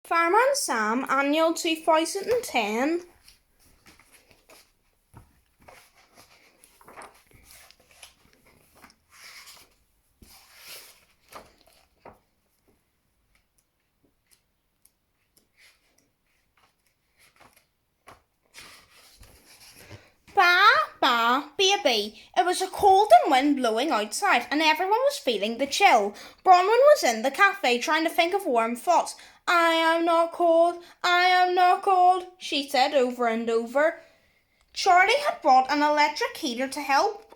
Fireman Sam, annual 2010. Bah, bah, baby. It was a cold and wind blowing outside, and everyone was feeling the chill. Bronwyn was in the cafe trying to think of warm thoughts. I am not cold, I am not cold, she said over and over. Charlie had brought an electric heater to help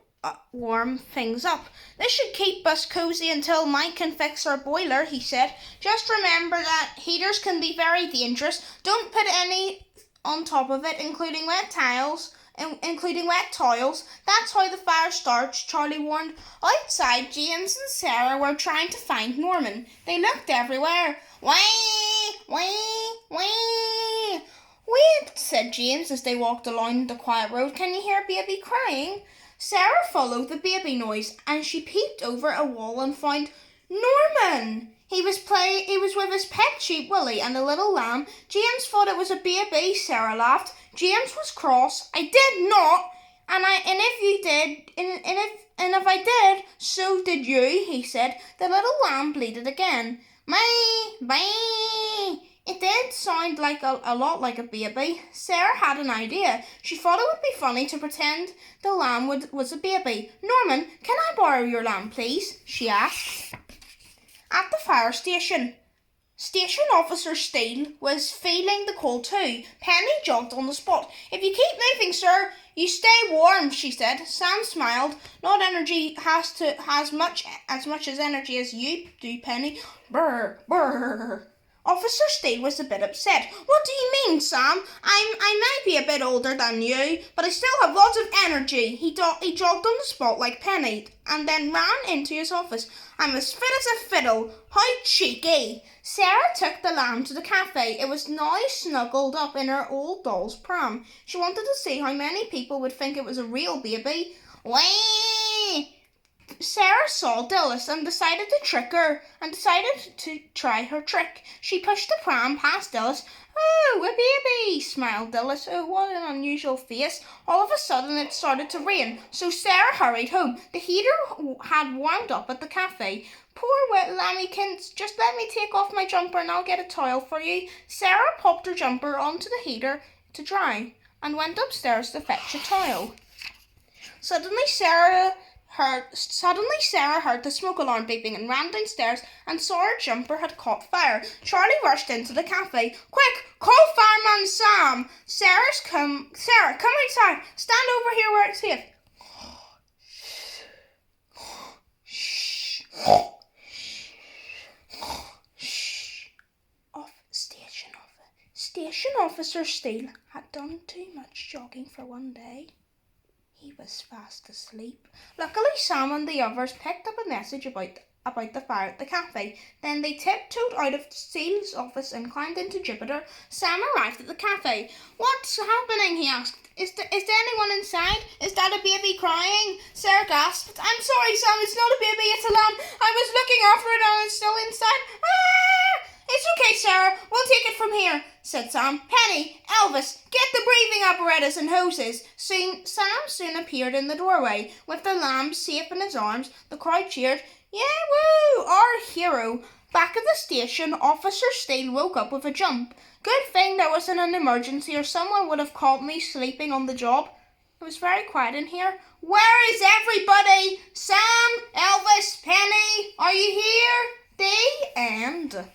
warm things up. This should keep us cozy until Mike can fix our boiler, he said. Just remember that heaters can be very dangerous. Don't put any on top of it, including wet towels. That's how the fire starts, Charlie warned. Outside, James and Sarah were trying to find Norman. They looked everywhere. Wee, wee, wee. Wait, said James as they walked along the quiet road. Can you hear baby crying? Sarah followed the baby noise and she peeped over a wall and found Norman. He was with his pet sheep Willie and a little lamb. James thought it was a baby. Sarah laughed. James was cross. I did not, and if I did, so did you, he said. The little lamb bleated again. Mee, bee. It did sound like a lot like a baby. Sarah had an idea. She thought it would be funny to pretend the lamb was a baby. Norman, can I borrow your lamb, please? She asked. At the fire station, Station Officer Steele was feeling the cold too. Penny jogged on the spot. If you keep moving, sir, you stay warm, she said. Sam smiled. Not energy has as much as energy as you do, Penny. Brr, brr. Officer Steele was a bit upset. What do you mean, Sam? I may be a bit older than you, but I still have lots of energy. He jogged on the spot like Penny, and then ran into his office. I'm as fit as a fiddle. How cheeky. Sarah took the lamb to the cafe. It was now snuggled up in her old doll's pram. She wanted to see how many people would think it was a real baby. Whee! Sarah saw Dillis and decided to try her trick. She pushed the pram past Dillis. Oh, a baby, smiled Dillis. Oh, what an unusual face. All of a sudden it started to rain, so Sarah hurried home. The heater had warmed up at the cafe. Poor wet lambykins, just let me take off my jumper and I'll get a towel for you. Sarah popped her jumper onto the heater to dry and went upstairs to fetch a towel. Suddenly Sarah heard the smoke alarm beeping and ran downstairs and saw her jumper had caught fire. Charlie rushed into the cafe. Quick, call Fireman Sam. Sarah, come outside. Stand over here where it's safe. Station Officer Steele had done too much jogging for one day. He was fast asleep. Luckily, Sam and the others picked up a message about the fire at the cafe. Then they tiptoed out of Steele's office and climbed into Jupiter. Sam arrived at the cafe. What's happening? He asked. Is there anyone inside? Is that a baby crying? Sarah gasped. I'm sorry, Sam. It's not a baby. It's a lamb. I was looking after it and it's still inside. Ah! It's okay, Sarah. We'll take it from here, said Sam. Penny, Elvis, get the breathing apparatus and hoses. Sam soon appeared in the doorway. With the lamb safe in his arms, the crowd cheered. Yeah, woo! Our hero. Back at the station, Officer Steele woke up with a jump. Good thing there wasn't an emergency or someone would have caught me sleeping on the job. It was very quiet in here. Where is everybody? Sam, Elvis, Penny, are you here? The end.